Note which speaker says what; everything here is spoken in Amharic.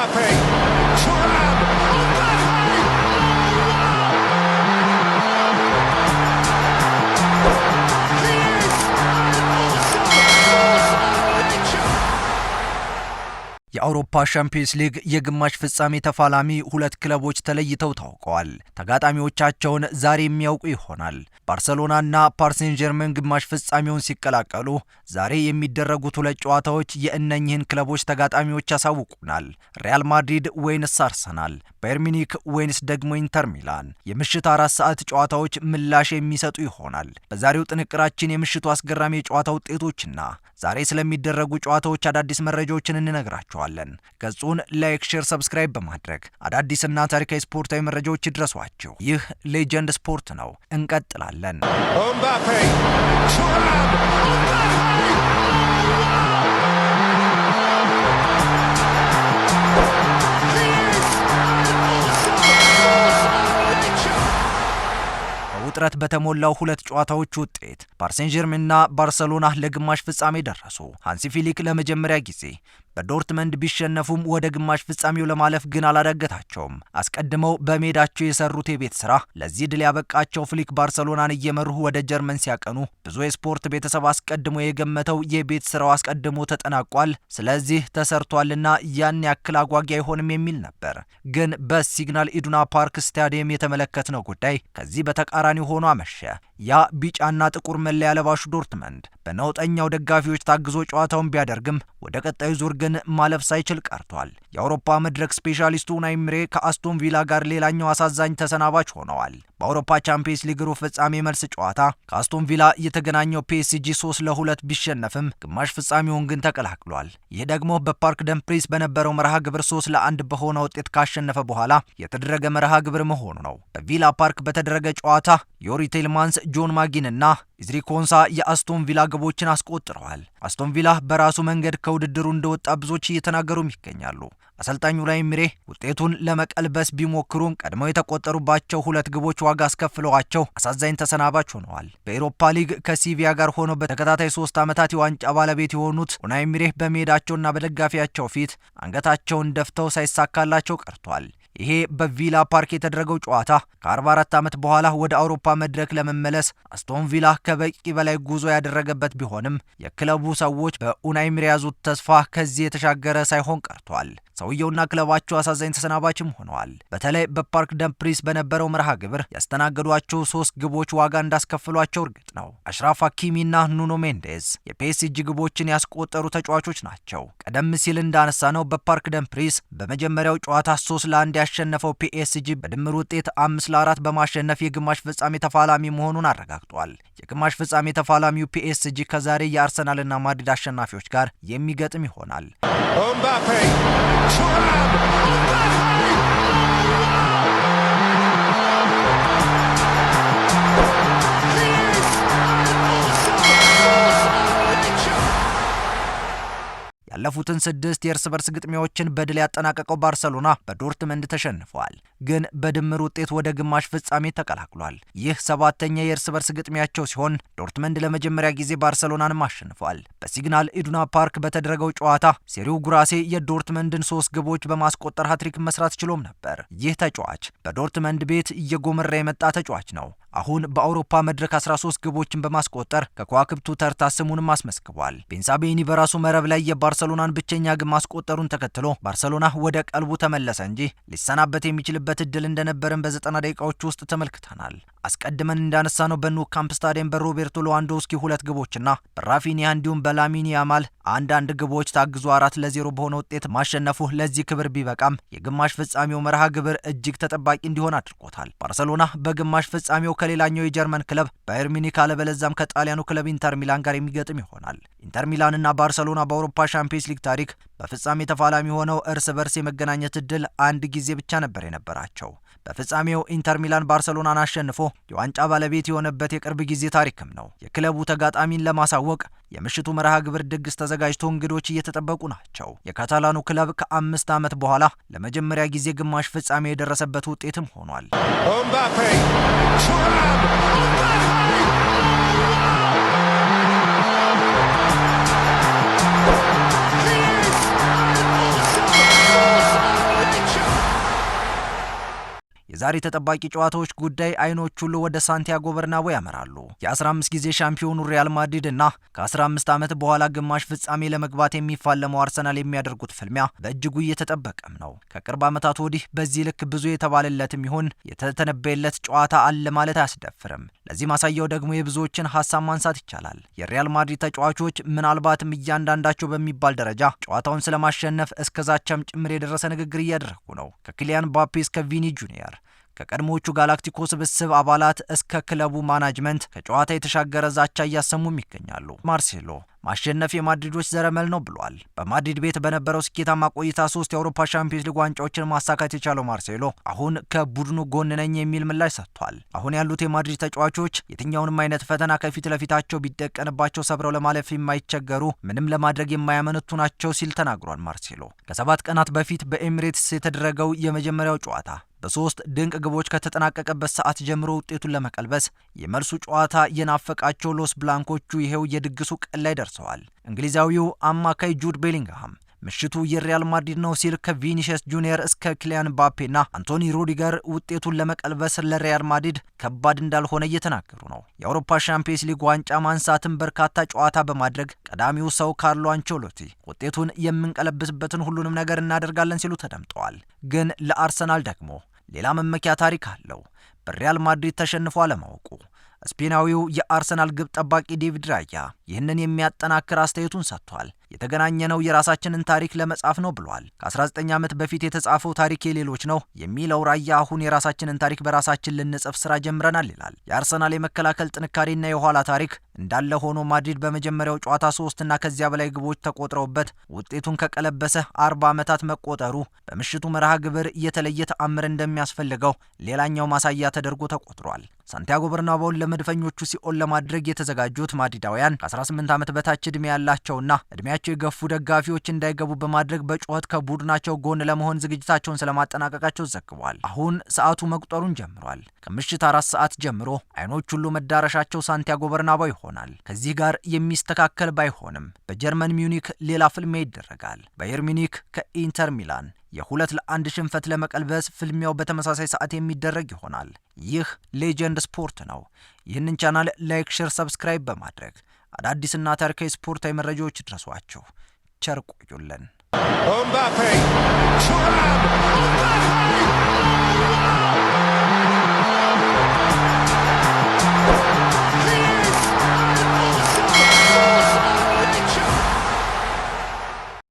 Speaker 1: Mbappe, Thuram,
Speaker 2: የአውሮፓ ሻምፒዮንስ ሊግ የግማሽ ፍጻሜ ተፋላሚ ሁለት ክለቦች ተለይተው ታውቀዋል። ተጋጣሚዎቻቸውን ዛሬ የሚያውቁ ይሆናል። ባርሴሎናና ፓሪስ ሴን ጀርመን ግማሽ ፍጻሜውን ሲቀላቀሉ ዛሬ የሚደረጉት ሁለት ጨዋታዎች የእነኚህን ክለቦች ተጋጣሚዎች ያሳውቁናል። ሪያል ማድሪድ ወይንስ አርሰናል፣ ባየር ሚኒክ ወይንስ ደግሞ ኢንተር ሚላን? የምሽት 4 ሰዓት ጨዋታዎች ምላሽ የሚሰጡ ይሆናል። በዛሬው ጥንቅራችን የምሽቱ አስገራሚ የጨዋታ ውጤቶችና ዛሬ ስለሚደረጉ ጨዋታዎች አዳዲስ መረጃዎችን እንነግራችኋለን። ገጹን ላይክ፣ ሼር፣ ሰብስክራይብ በማድረግ አዳዲስና ታሪካዊ ስፖርታዊ መረጃዎች ይድረሷችሁ። ይህ ሌጀንድ ስፖርት ነው። እንቀጥላለን።
Speaker 1: Mbappe, Thuram,
Speaker 2: ውጥረት በተሞላው ሁለት ጨዋታዎች ውጤት ፓሪስ ሴን ጀርመንና ባርሴሎና ለግማሽ ፍጻሜ ደረሱ። ሃንሲ ፊሊክ ለመጀመሪያ ጊዜ በዶርትመንድ ቢሸነፉም ወደ ግማሽ ፍጻሜው ለማለፍ ግን አላዳገታቸውም። አስቀድመው በሜዳቸው የሰሩት የቤት ስራ ለዚህ ድል ያበቃቸው ፍሊክ ባርሴሎናን እየመሩ ወደ ጀርመን ሲያቀኑ ብዙ የስፖርት ቤተሰብ አስቀድሞ የገመተው የቤት ስራው አስቀድሞ ተጠናቋል፣ ስለዚህ ተሰርቷልና ያን ያክል አጓጊ አይሆንም የሚል ነበር። ግን በሲግናል ኢዱና ፓርክ ስታዲየም የተመለከትነው ጉዳይ ከዚህ በተቃራኒ ሆኖ አመሸ። ያ ቢጫና ጥቁር መለያ ለባሹ ዶርትመንድ በነውጠኛው ደጋፊዎች ታግዞ ጨዋታውን ቢያደርግም ወደ ቀጣዩ ዙር ግን ማለፍ ሳይችል ቀርቷል። የአውሮፓ መድረክ ስፔሻሊስቱ ኡናይ ኤምሬ ከአስቶን ቪላ ጋር ሌላኛው አሳዛኝ ተሰናባች ሆነዋል። በአውሮፓ ቻምፒየንስ ሊግ ሩብ ፍጻሜ መልስ ጨዋታ ከአስቶን ቪላ የተገናኘው ፒኤስጂ 3-2 ቢሸነፍም ግማሽ ፍጻሜውን ግን ተቀላቅሏል። ይህ ደግሞ በፓርክ ደም ፕሪንስ በነበረው መርሃ ግብር 3-1 በሆነ ውጤት ካሸነፈ በኋላ የተደረገ መርሃ ግብር መሆኑ ነው። በቪላ ፓርክ በተደረገ ጨዋታ ዮሪ ቴልማንስ፣ ጆን ማጊንና ኢዝሪ ኮንሳ የአስቶን ቪላ ግቦችን አስቆጥረዋል። አስቶን ቪላ በራሱ መንገድ ከውድድሩ እንደወጣ ብዙዎች እየተናገሩም ይገኛሉ። አሰልጣኙ ኡናይ ኤምሬ ውጤቱን ለመቀልበስ ቢሞክሩም ቀድመው የተቆጠሩባቸው ሁለት ግቦች ዋጋ አስከፍለዋቸው አሳዛኝ ተሰናባች ሆነዋል። በኤሮፓ ሊግ ከሲቪያ ጋር ሆነው በተከታታይ 3 ዓመታት የዋንጫ ባለቤት የሆኑት ኡናይ ኤምሬ በሜዳቸውና በደጋፊያቸው ፊት አንገታቸውን ደፍተው ሳይሳካላቸው ቀርቷል። ይሄ በቪላ ፓርክ የተደረገው ጨዋታ ከ44 ዓመት በኋላ ወደ አውሮፓ መድረክ ለመመለስ አስቶን ቪላ ከበቂ በላይ ጉዞ ያደረገበት ቢሆንም የክለቡ ሰዎች በኡናይ ኤምሬ ያዙት ተስፋ ከዚህ የተሻገረ ሳይሆን ቀርቷል። ሰውየውና ክለባቸው አሳዛኝ ተሰናባችም ሆነዋል። በተለይ በፓርክ ደም ፕሪንስ በነበረው መርሃ ግብር ያስተናገዷቸው 3 ግቦች ዋጋ እንዳስከፍሏቸው እርግጥ ነው። አሽራፍ ሀኪሚና ኑኖ ሜንዴዝ የፒኤስጂ ግቦችን ያስቆጠሩ ተጫዋቾች ናቸው። ቀደም ሲል እንዳነሳ ነው በፓርክ ደም ፕሪንስ በመጀመሪያው ጨዋታ 3-1 ያሸነፈው ፒኤስጂ በድምር ውጤት 5-4 በማሸነፍ የግማሽ ፍጻሜ ተፋላሚ መሆኑን አረጋግጧል። የግማሽ ፍጻሜ ተፋላሚው ፒኤስጂ ከዛሬ የአርሰናልና ማድሪድ አሸናፊዎች ጋር የሚገጥም ይሆናል።
Speaker 1: Mbappe, Thuram,
Speaker 2: ያለፉትን 6 የእርስ በርስ ግጥሚያዎችን በድል ያጠናቀቀው ባርሴሎና በዶርትመንድ ተሸንፈዋል፣ ግን በድምር ውጤት ወደ ግማሽ ፍጻሜ ተቀላቅሏል። ይህ 7ኛ የእርስ በርስ ግጥሚያቸው ሲሆን ዶርትመንድ ለመጀመሪያ ጊዜ ባርሴሎናንም አሸንፏል። በሲግናል ኢዱና ፓርክ በተደረገው ጨዋታ ሴሪው ጉራሴ የዶርትመንድን 3 ግቦች በማስቆጠር ሃትሪክ መስራት ችሎም ነበር። ይህ ተጫዋች በዶርትመንድ ቤት እየጎመራ የመጣ ተጫዋች ነው። አሁን በአውሮፓ መድረክ 13 ግቦችን በማስቆጠር ከከዋክብቱ ተርታ ስሙንም አስመስግቧል። ቤንሳቤኒ በራሱ መረብ ላይ የባርሴሎናን ብቸኛ ግብ ማስቆጠሩን ተከትሎ ባርሴሎና ወደ ቀልቡ ተመለሰ እንጂ ሊሰናበት የሚችልበት እድል እንደነበረን በ90 ደቂቃዎች ውስጥ ተመልክተናል። አስቀድመን እንዳነሳነው በኑ ካምፕ ስታዲየም በሮቤርቶ ሌዋንዶውስኪ 2 ግቦችና በራፊኒያ እንዲሁም በላሚን ያማል አንዳንድ ግቦች ታግዞ 4-0 በሆነ ውጤት ማሸነፉ ለዚህ ክብር ቢበቃም የግማሽ ፍጻሜው መርሃ ግብር እጅግ ተጠባቂ እንዲሆን አድርጎታል። ባርሴሎና በግማሽ ፍጻሜው ከሌላኛው የጀርመን ክለብ ባየር ሚኒክ አለበለዛም ከጣሊያኑ ክለብ ኢንተር ሚላን ጋር የሚገጥም ይሆናል። ኢንተር ሚላንና ባርሴሎና በአውሮፓ ሻምፒየንስ ሊግ ታሪክ በፍጻሜ ተፋላሚ ሆነው እርስ በርስ የመገናኘት እድል አንድ ጊዜ ብቻ ነበር የነበራቸው። በፍጻሜው ኢንተር ሚላን ባርሴሎናን አሸንፎ የዋንጫ ባለቤት የሆነበት የቅርብ ጊዜ ታሪክም ነው። የክለቡ ተጋጣሚን ለማሳወቅ የምሽቱ መርሃ ግብር ድግስ ተዘጋጅቶ እንግዶች እየተጠበቁ ናቸው። የካታላኑ ክለብ ከ5 ዓመት በኋላ ለመጀመሪያ ጊዜ ግማሽ ፍጻሜ የደረሰበት ውጤትም ሆኗል።
Speaker 1: Mbappe, Thuram,
Speaker 2: የዛሬ ተጠባቂ ጨዋታዎች ጉዳይ አይኖች ሁሉ ወደ ሳንቲያጎ በርናቦ ያመራሉ። የ15 ጊዜ ሻምፒዮኑ ሪያል ማድሪድ እና ከ15 ዓመት በኋላ ግማሽ ፍጻሜ ለመግባት የሚፋለመው አርሰናል የሚያደርጉት ፍልሚያ በእጅጉ እየተጠበቀም ነው። ከቅርብ ዓመታት ወዲህ በዚህ ልክ ብዙ የተባለለትም ይሁን የተተነበየለት ጨዋታ አለ ማለት አያስደፍርም። ለዚህ ማሳያው ደግሞ የብዙዎችን ሀሳብ ማንሳት ይቻላል። የሪያል ማድሪድ ተጫዋቾች ምናልባትም እያንዳንዳቸው በሚባል ደረጃ ጨዋታውን ስለማሸነፍ እስከ ዛቻም ጭምር የደረሰ ንግግር እያደረጉ ነው። ከኪሊያን ምባፔ እስከ ቪኒ ጁኒየር፣ ከቀድሞዎቹ ጋላክቲኮ ስብስብ አባላት እስከ ክለቡ ማናጅመንት ከጨዋታ የተሻገረ ዛቻ እያሰሙም ይገኛሉ። ማርሴሎ ማሸነፍ የማድሪዶች ዘረመል ነው ብሏል። በማድሪድ ቤት በነበረው ስኬታማ ቆይታ 3 የአውሮፓ ሻምፒዮንስ ሊግ ዋንጫዎችን ማሳካት የቻለው ማርሴሎ አሁን ከቡድኑ ጎን ነኝ የሚል ምላሽ ሰጥቷል። አሁን ያሉት የማድሪድ ተጫዋቾች የትኛውንም አይነት ፈተና ከፊት ለፊታቸው ቢደቀንባቸው ሰብረው ለማለፍ የማይቸገሩ፣ ምንም ለማድረግ የማያመነቱ ናቸው ሲል ተናግሯል። ማርሴሎ ከ7 ቀናት በፊት በኤሚሬትስ የተደረገው የመጀመሪያው ጨዋታ በ3 ድንቅ ግቦች ከተጠናቀቀበት ሰዓት ጀምሮ ውጤቱን ለመቀልበስ የመልሱ ጨዋታ የናፈቃቸው ሎስ ብላንኮቹ ይሄው የድግሱ ቀን ላይ ደርሰዋል። እንግሊዛዊው አማካይ ጁድ ቤሊንግሃም ምሽቱ የሪያል ማድሪድ ነው ሲል ከቪኒሲየስ ጁኒየር እስከ ኪሊያን ምባፔና አንቶኒ ሩዲገር ውጤቱን ለመቀልበስ ለሪያል ማድሪድ ከባድ እንዳልሆነ እየተናገሩ ነው። የአውሮፓ ሻምፒዮንስ ሊግ ዋንጫ ማንሳትን በርካታ ጨዋታ በማድረግ ቀዳሚው ሰው ካርሎ አንቸሎቲ ውጤቱን የምንቀለብስበትን ሁሉንም ነገር እናደርጋለን ሲሉ ተደምጠዋል። ግን ለአርሰናል ደግሞ ሌላ መመኪያ ታሪክ አለው። በሪያል ማድሪድ ተሸንፎ አለማወቁ። ስፔናዊው የአርሰናል ግብ ጠባቂ ዴቪድ ራያ ይህንን የሚያጠናክር አስተያየቱን ሰጥቷል። የተገናኘነው የራሳችንን ታሪክ ለመጻፍ ነው ብሏል። ከ19 ዓመት በፊት የተጻፈው ታሪክ የሌሎች ነው የሚለው ራያ አሁን የራሳችንን ታሪክ በራሳችን ልንጽፍ ስራ ጀምረናል ይላል። የአርሰናል የመከላከል ጥንካሬና የኋላ ታሪክ እንዳለ ሆኖ ማድሪድ በመጀመሪያው ጨዋታ 3 እና ከዚያ በላይ ግቦች ተቆጥረውበት ውጤቱን ከቀለበሰ 40 ዓመታት መቆጠሩ በምሽቱ መርሃ ግብር የተለየ ተአምር እንደሚያስፈልገው ሌላኛው ማሳያ ተደርጎ ተቆጥሯል። ሳንቲያጎ በርናባውን ለመድፈኞቹ ሲኦል ለማድረግ የተዘጋጁት ማድሪዳውያን ከ18 ዓመት በታች ዕድሜ ያላቸውና ዕድሜያቸው የገፉ ደጋፊዎች እንዳይገቡ በማድረግ በጩኸት ከቡድናቸው ጎን ለመሆን ዝግጅታቸውን ስለማጠናቀቃቸው ዘግቧል። አሁን ሰዓቱ መቁጠሩን ጀምሯል። ከምሽት 4 ሰዓት ጀምሮ አይኖች ሁሉ መዳረሻቸው ሳንቲያጎ በርናባው ይሆናል። ከዚህ ጋር የሚስተካከል ባይሆንም በጀርመን ሚዩኒክ ሌላ ፍልሚያ ይደረጋል። ባየር ሚዩኒክ ከኢንተር ሚላን የ2-1 ሽንፈት ለመቀልበስ ፍልሚያው በተመሳሳይ ሰዓት የሚደረግ ይሆናል። ይህ ሌጀንድ ስፖርት ነው። ይህንን ቻናል ላይክ፣ ሼር፣ ሰብስክራይብ በማድረግ አዳዲስና ታሪካዊ ስፖርታዊ መረጃዎች ይድረሷችሁ። ቸር ቆዩልን።